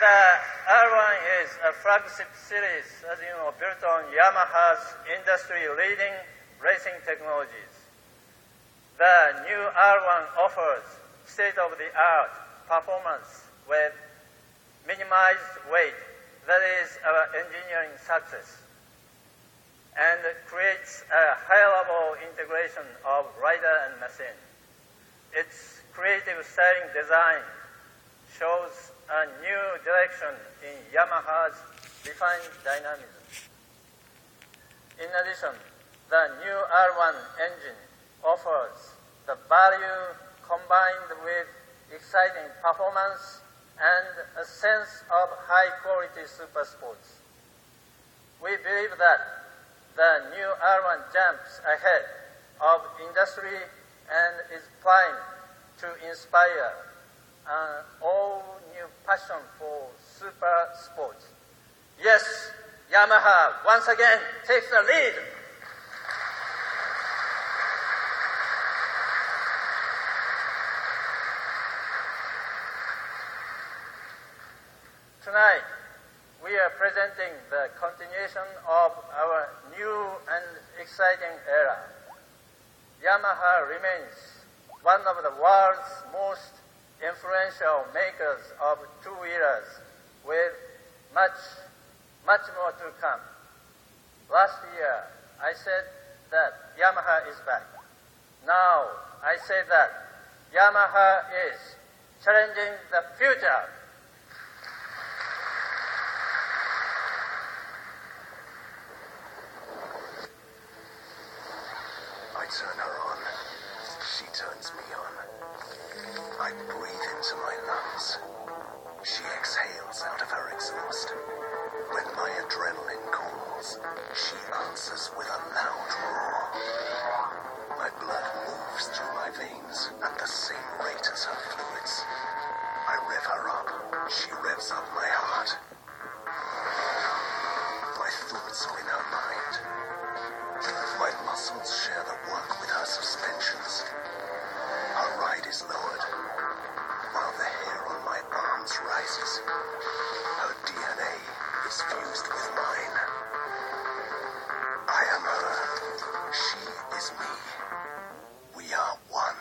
the R1 is a flagship series, as you know, built on Yamaha's industry-leading racing technologies. The new R1 offers state-of-the-art performance with minimized weight. That is our engineering success, and creates a high-level integration of rider and machine. Its creative styling design shows a new direction in Yamaha's refined dynamism. In addition, the new R1 engine offers the value combined with exciting performance and a sense of high-quality super sports. We believe that the new R1 jumps ahead of industry and is primed to inspire an all-new passion for super sports. Yes, Yamaha once again takes the lead. Tonight, we are presenting the continuation of our new and exciting era. Yamaha remains one of the world's most influential makers of two-wheelers, with much more to come. Last year, I said that Yamaha is back. Now, I say that Yamaha is challenging the future. I turn her on. She turns me on. I breathe into my lungs. She exhales out of her exhaust. When my adrenaline calls, she answers with a loud roar. My blood moves through my veins at the same rate as her fluids. I rev her up. She revs up my heart. My thoughts are in her mind. My muscles share the work with her suspensions. Her ride is lowered, while the hair on my arms rises. Her DNA is fused with mine. I am her. She is me. We are one.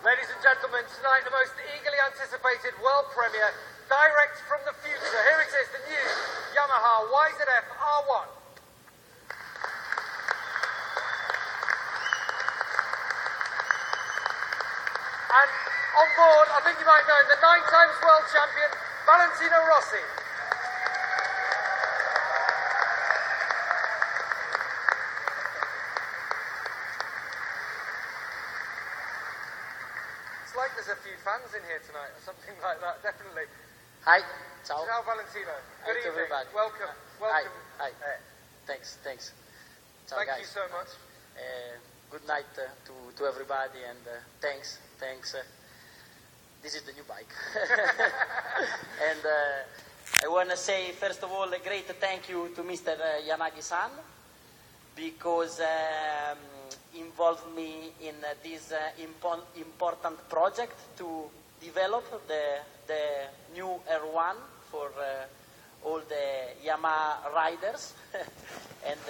Ladies and gentlemen, tonight the most eagerly anticipated world premiere, direct from the future. Here it is, the new Yamaha YZF R1. And on board, I think you might know him, the 9 times world champion, Valentino Rossi. It's like there's a few fans in here tonight, or something like that, definitely. Hi, ciao. Ciao, Valentino. Good Hi to evening. everybody. Welcome. Welcome. Hi. Thanks. Ciao, Thank guys. you so much. Good night to everybody, and thanks. This is the new bike. And I want to say, first of all, a great thank you to Mr. Yanagi-san, because involved me in this important project to develop the new R1 for all the Yamaha riders, and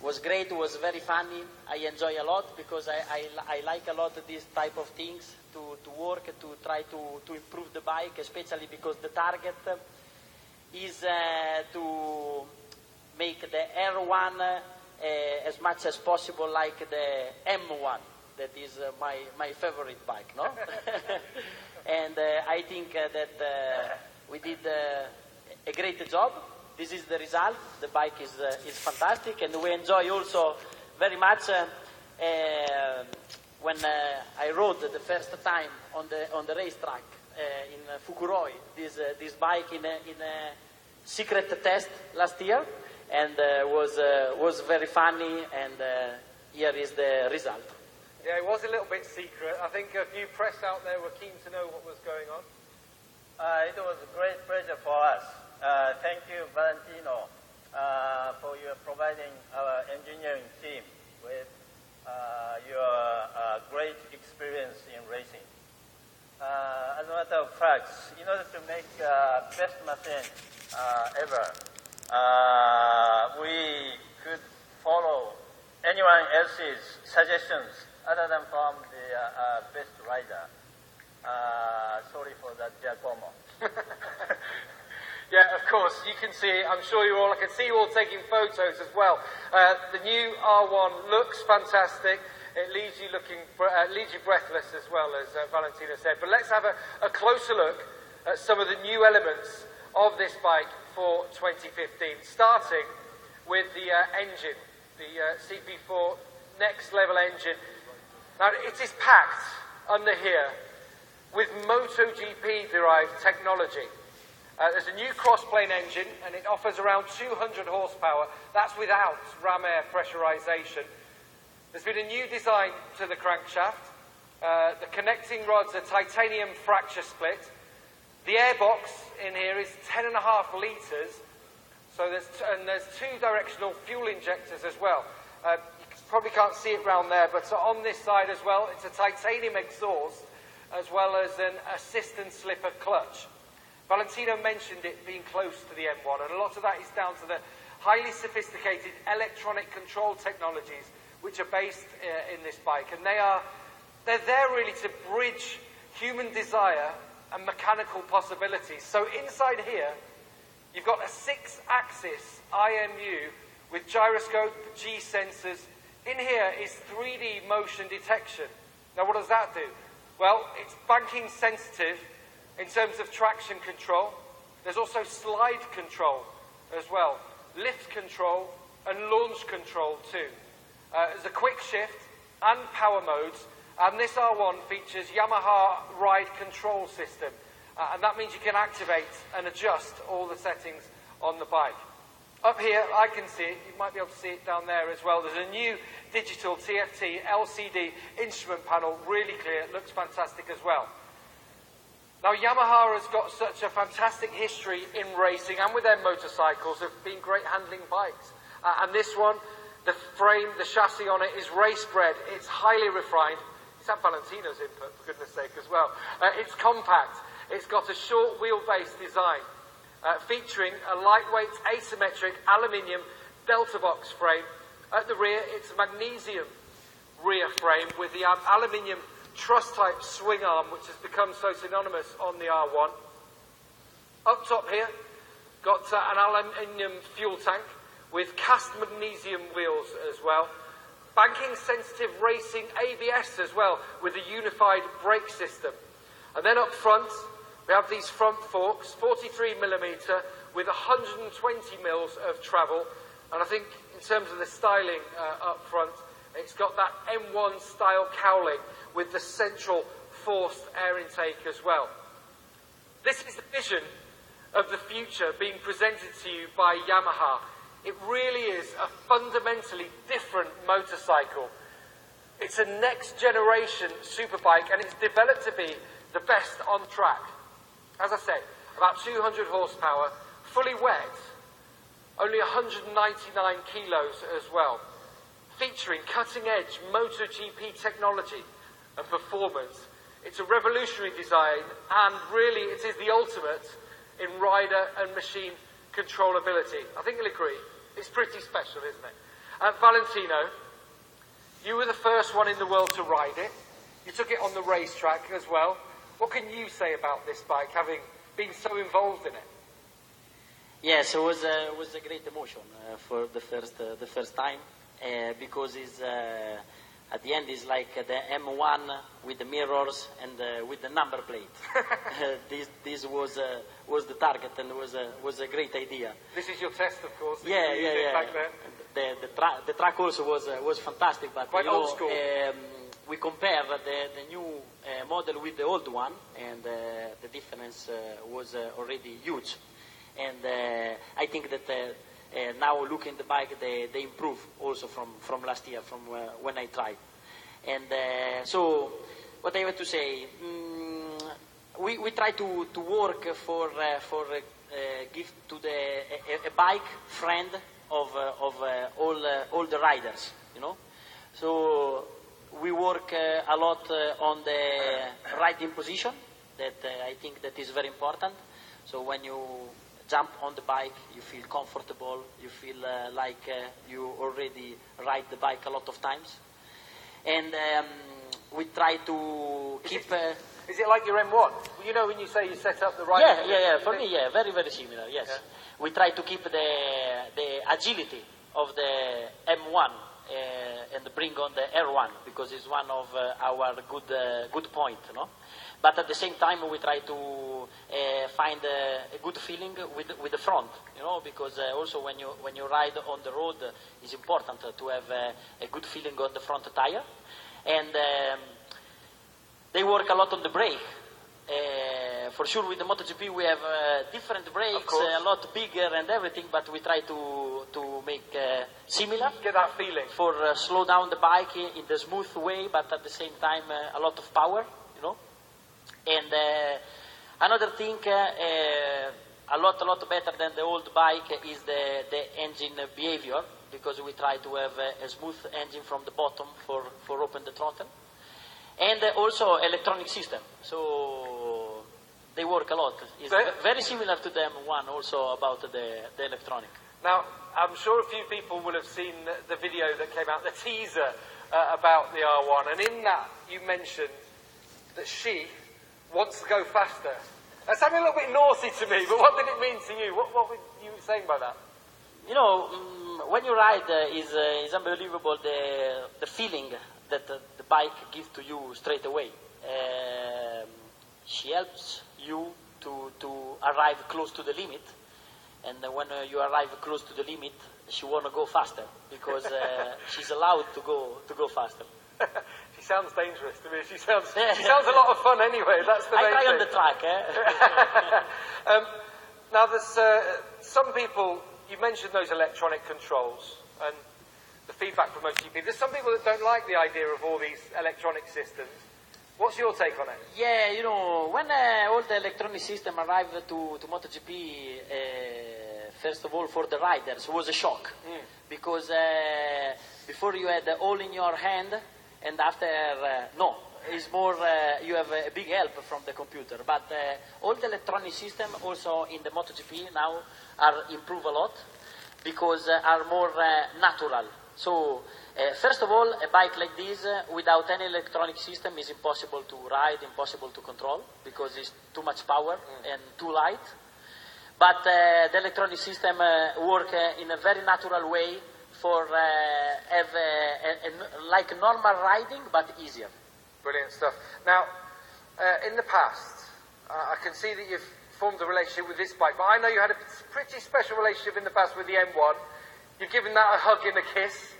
was great. It was very funny. I enjoy a lot because I like a lot of these type of things to work, to try to improve the bike, especially because the target is to make the R1 as much as possible like the M1. That is my favorite bike, no? And I think that we did a great job. This is the result. The bike is fantastic, and we enjoy also very much when I rode the first time on the racetrack in Fukuroi. This bike in a secret test last year, and was very funny. And here is the result. Yeah, it was a little bit secret. I think a few press out there were keen to know what was going on. It was a great pleasure for us. Thank you, Valentino, for your providing our engineering team with your great experience in racing. As a matter of fact, in order to make best machine ever, we could follow anyone else's suggestions other than from the best rider. Sorry for that, Giacomo. Yeah, of course, you can see it. I'm sure I can see you all taking photos as well. The new R1 looks fantastic. It leaves you breathless as well, as Valentino said. But let's have a closer look at some of the new elements of this bike for 2015, starting with the engine, the CP4 next level engine. Now, it is packed under here with MotoGP derived technology. There's a new cross-plane engine, and it offers around 200 horsepower. That's without ram air pressurization. There's been a new design to the crankshaft. The connecting rods are titanium fracture split. The airbox in here is 10.5 litres. So there's two directional fuel injectors as well. You probably can't see it round there, but on this side as well, it's a titanium exhaust, as well as an assist and slipper clutch. Valentino mentioned it being close to the M1, and a lot of that is down to the highly sophisticated electronic control technologies which are based in this bike. And they're there really to bridge human desire and mechanical possibilities. So inside here, you've got a 6-axis IMU with gyroscope, G sensors. In here is 3D motion detection. Now what does that do? Well, it's banking sensitive in terms of traction control. There's also slide control as well, lift control and launch control too. There's a quick shift and power modes, and this R1 features Yamaha ride control system, and that means you can activate and adjust all the settings on the bike. Up here, I can see it, you might be able to see it down there as well. There's a new digital TFT LCD instrument panel, really clear, it looks fantastic as well. Now, Yamaha has got such a fantastic history in racing and with their motorcycles of being great handling bikes. And this one, the frame, the chassis on it is race bred. It's highly refined. It's had Valentino's input, for goodness sake, as well. It's compact. It's got a short wheelbase design, featuring a lightweight asymmetric aluminium delta box frame. At the rear, it's a magnesium rear frame with the aluminium truss-type swing arm, which has become so synonymous on the R1. Up top here, got an aluminium fuel tank with cast magnesium wheels as well. Banking sensitive racing ABS as well, with a unified brake system. And then up front, we have these front forks, 43mm with 120 mils of travel. And I think in terms of the styling up front, it's got that M1 style cowling with the central forced air intake as well. This is the vision of the future being presented to you by Yamaha. It really is a fundamentally different motorcycle. It's a next generation superbike, and it's developed to be the best on track. As I said, about 200 horsepower, fully wet, only 199 kilos as well, featuring cutting-edge MotoGP technology and performance. It's a revolutionary design, and really it is the ultimate in rider and machine controllability. I think you'll agree. It's pretty special, isn't it? Valentino, you were the first one in the world to ride it. You took it on the racetrack as well. What can you say about this bike, having been so involved in it? Yes, it was a great emotion for the first time because it's at the end it's like the M1 with the mirrors and with the number plate. This was the target, and was a great idea. This is your test, of course. Yeah. Back then. The track also was fantastic, but quite old school. We compare the new model with the old one, and the difference was already huge. And I think that now looking at the bike, they improve also from last year, from when I tried. And so what I have to say, we try to work for give to a bike friend of all the riders, you know. So we work a lot on the riding position. That I think that is very important. So when you jump on the bike, you feel comfortable, you feel like you already ride the bike a lot of times. And we try to keep... Is it like your M1? You know, when you say you set up the riding... Yeah. For me, yeah, very, very similar, yes. Yeah. We try to keep the agility of the M1 and bring on the R1, because it's one of our good point, no? But at the same time, we try to find a good feeling with the front, you know, because also when you ride on the road, it's important to have a good feeling on the front tire, and they work a lot on the brake. For sure, with the MotoGP, we have different brakes, a lot bigger and everything, but we try to make similar. Get that feeling. For slow down the bike in the smooth way, but at the same time, a lot of power, you know. And another thing, a lot better than the old bike is the engine behavior, because we try to have a smooth engine from the bottom for open the throttle. And also electronic system, so they work a lot. It's very similar to the M1 also about the electronic. Now, I'm sure a few people will have seen the video that came out, the teaser about the R1, and in that you mentioned that she wants to go faster. That sounded a little bit naughty to me, but what did it mean to you? What were you saying by that? You know, when you ride, is unbelievable the feeling that the bike gives to you straight away. She helps you to arrive close to the limit, and when you arrive close to the limit, she want to go faster, because she's allowed to go faster. She sounds dangerous to me. She sounds a lot of fun anyway. That's the main thing. I try on the track. Now, there's some people. You mentioned those electronic controls and the feedback from MotoGP. There's some people that don't like the idea of all these electronic systems. What's your take on it? Yeah, you know, when all the electronic system arrived to MotoGP, first of all for the riders, it was a shock. Because before you had all in your hand, and after, no, it's more, you have a big help from the computer. But all the electronic system also in the MotoGP now are improved a lot, because are more natural. So, first of all, a bike like this, without any electronic system, is impossible to ride, impossible to control, because it's too much power and too light. But the electronic system work in a very natural way for have like normal riding, but easier. Brilliant stuff. Now, in the past, I can see that you've formed a relationship with this bike, but I know you had a pretty special relationship in the past with the M1. You've given that a hug and a kiss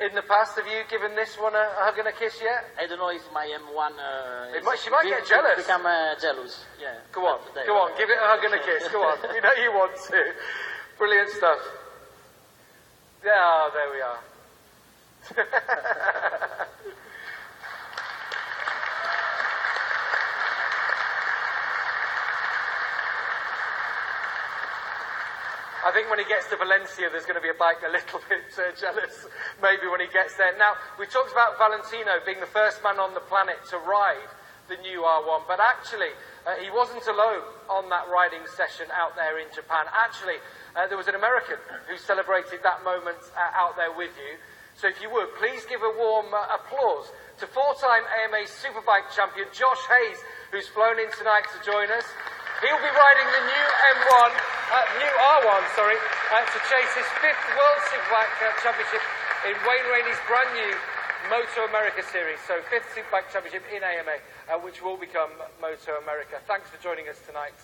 in the past. Have you given this one a hug and a kiss yet? I don't know if my M1... she might get jealous. Become jealous, yeah. Go on, give it a hug and a kiss, go on. You know you want to. Brilliant stuff. Yeah, there we are. I think when he gets to Valencia, there's going to be a bike a little bit jealous, maybe when he gets there. Now, we talked about Valentino being the first man on the planet to ride the new R1. But actually, he wasn't alone on that riding session out there in Japan. Actually, there was an American who celebrated that moment out there with you. So if you would, please give a warm applause to four-time AMA Superbike champion Josh Hayes, who's flown in tonight to join us. He'll be riding the new new R1, to chase his 5th World Superbike Championship in Wayne Rainey's brand new Moto America Series. So 5th Superbike Championship in AMA, which will become Moto America. Thanks for joining us tonight.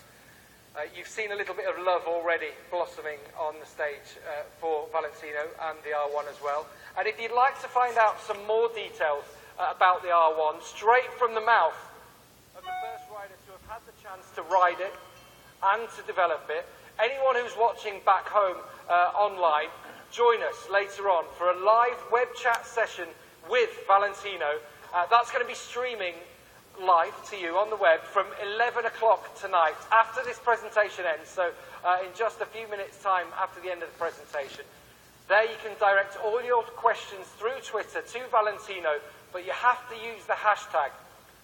You've seen a little bit of love already blossoming on the stage for Valentino and the R1 as well. And if you'd like to find out some more details about the R1, straight from the mouth of the first riders who have had the chance to ride it and to develop it, anyone who's watching back home online, join us later on for a live web chat session with Valentino. That's going to be streaming live to you on the web from 11 o'clock tonight after this presentation ends, so in just a few minutes time after the end of the presentation. There you can direct all your questions through Twitter to Valentino, but you have to use the hashtag.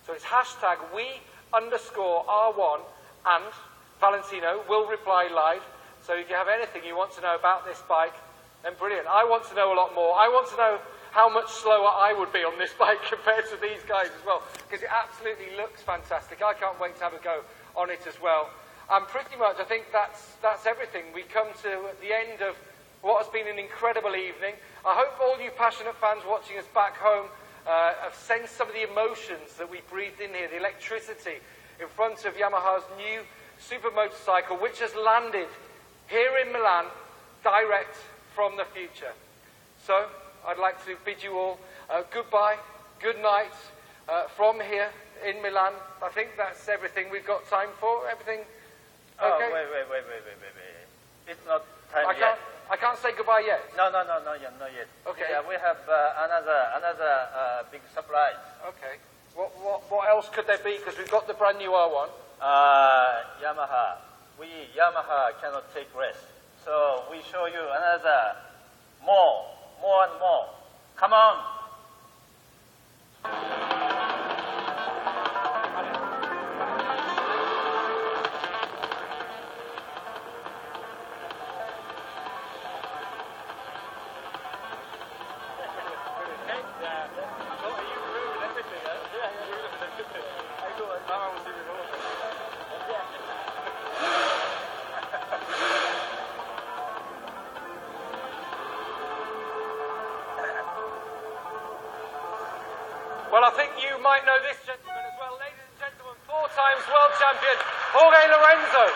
So it's hashtag #we_R1 and Valentino will reply live. So if you have anything you want to know about this bike, then brilliant. I want to know a lot more. I want to know how much slower I would be on this bike compared to these guys as well, because it absolutely looks fantastic. I can't wait to have a go on it as well. And pretty much, I think that's everything. We come to the end of what has been an incredible evening. I hope all you passionate fans watching us back home have sensed some of the emotions that we breathed in here, the electricity in front of Yamaha's new super motorcycle, which has landed here in Milan, direct from the future. So, I'd like to bid you all goodbye, good night from here in Milan. I think that's everything we've got time for. Everything okay? Oh, wait. It's not time yet. I can't say goodbye yet. No, not yet. Okay. Yeah, we have another big surprise. Okay. What else could there be? Because we've got the brand new R1. Yamaha. Yamaha cannot take rest. So we show you another more and more. Come on. Well, I think you might know this gentleman as well. Ladies and gentlemen, 4 times world champion, Jorge Lorenzo.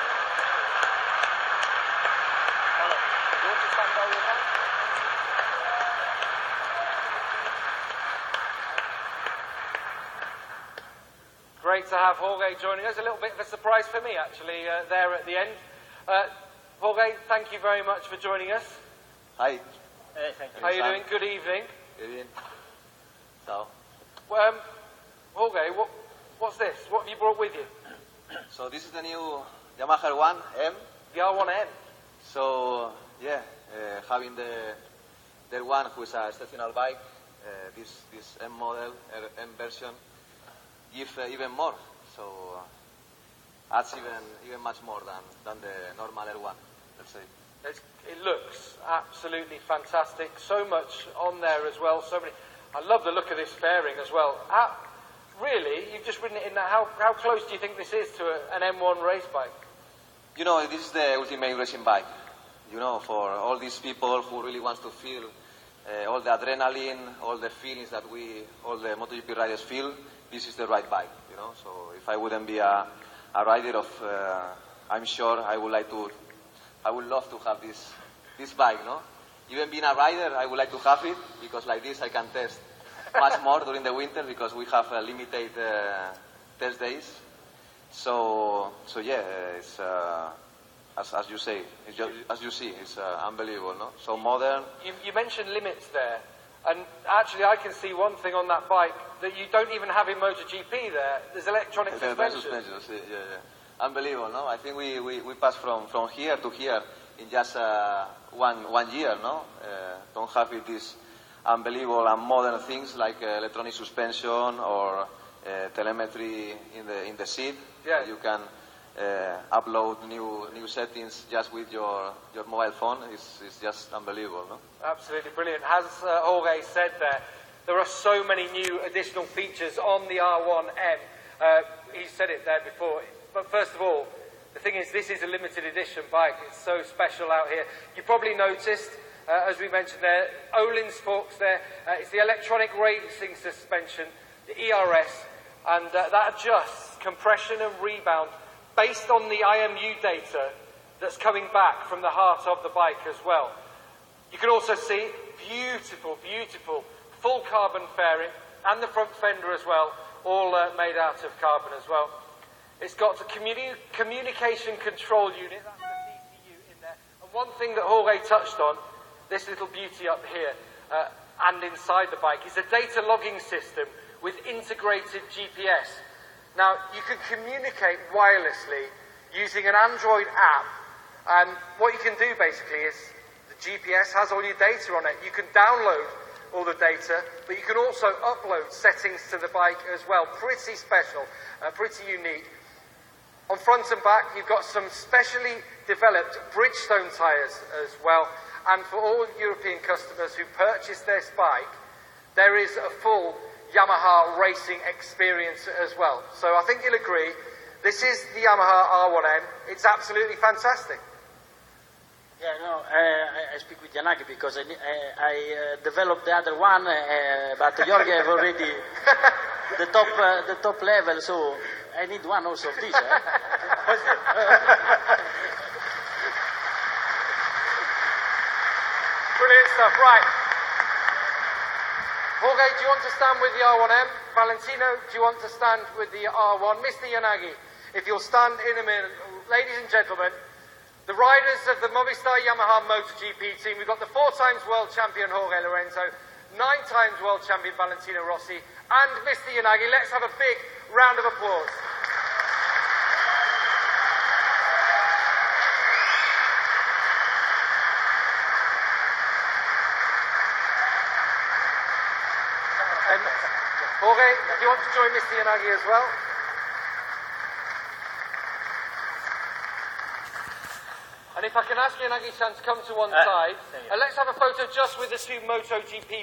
Great to have Jorge joining us. A little bit of a surprise for me, actually, there at the end. Jorge, thank you very much for joining us. Hi. Hey, thank you. How are you doing? Good evening. Good evening. So, Jorge, what's this? What have you brought with you? so this is the new Yamaha R1M. The R1M. So, yeah, having the R1, who is a exceptional bike, this M model, M version, give even more. So, adds even much more than the normal R1, let's say. It looks absolutely fantastic. So much on there as well. So many. I love the look of this fairing as well. Really, you've just ridden it in that. How close do you think this is to an M1 race bike? You know, this is the ultimate racing bike. You know, for all these people who really want to feel all the adrenaline, all the feelings that all the MotoGP riders feel, this is the right bike. You know, so if I wouldn't be a rider of, I'm sure I would love to have this bike. No, even being a rider, I would like to have it because like this I can test much more during the winter because we have limited test days. So yeah, it's as you say, as you see, it's unbelievable, no? So modern. You mentioned limits there, and actually I can see one thing on that bike that you don't even have in MotoGP there. There's electronic suspension. Yeah. Unbelievable, no? I think we passed from here to here in just 1 year, no? Don't have these unbelievable and modern things like electronic suspension or telemetry in the seat. Yeah. You can upload new settings just with your mobile phone. It's just unbelievable, no? Absolutely brilliant. As Jorge said there are so many new additional features on the R1M. He said it there before. But first of all, the thing is, this is a limited edition bike. It's so special out here. You probably noticed, as we mentioned there, Olin's forks there. It's the electronic racing suspension, the ERS, and that adjusts compression and rebound based on the IMU data that's coming back from the heart of the bike as well. You can also see beautiful, beautiful full carbon fairing and the front fender as well, all made out of carbon as well. It's got the communication control unit, that's the CPU in there. And one thing that Jorge touched on, this little beauty up here and inside the bike, is a data logging system with integrated GPS. Now, you can communicate wirelessly using an Android app, and what you can do basically is the GPS has all your data on it. You can download all the data, but you can also upload settings to the bike as well. Pretty special, pretty unique. On front and back, you've got some specially developed Bridgestone tyres as well, and for all European customers who purchase this bike, there is a full Yamaha racing experience as well. So I think you'll agree, this is the Yamaha R1M. It's absolutely fantastic. Yeah, no, I speak with Yanagi because I developed the other one, but Jorge have already the top level, so I need one also of this. Brilliant stuff, right. Jorge, do you want to stand with the R1M? Valentino, do you want to stand with the R1? Mr. Yanagi, if you'll stand in a minute. Ladies and gentlemen, the riders of the Movistar Yamaha MotoGP team, we've got the 4 times world champion Jorge Lorenzo, 9 times world champion Valentino Rossi, and Mr. Yanagi. Let's have a big round of applause. And Jorge, do you want to join Mr. Yanagi as well? And if I can ask Yanagi-san to come to one side, let's have a photo just with the 2 MotoGP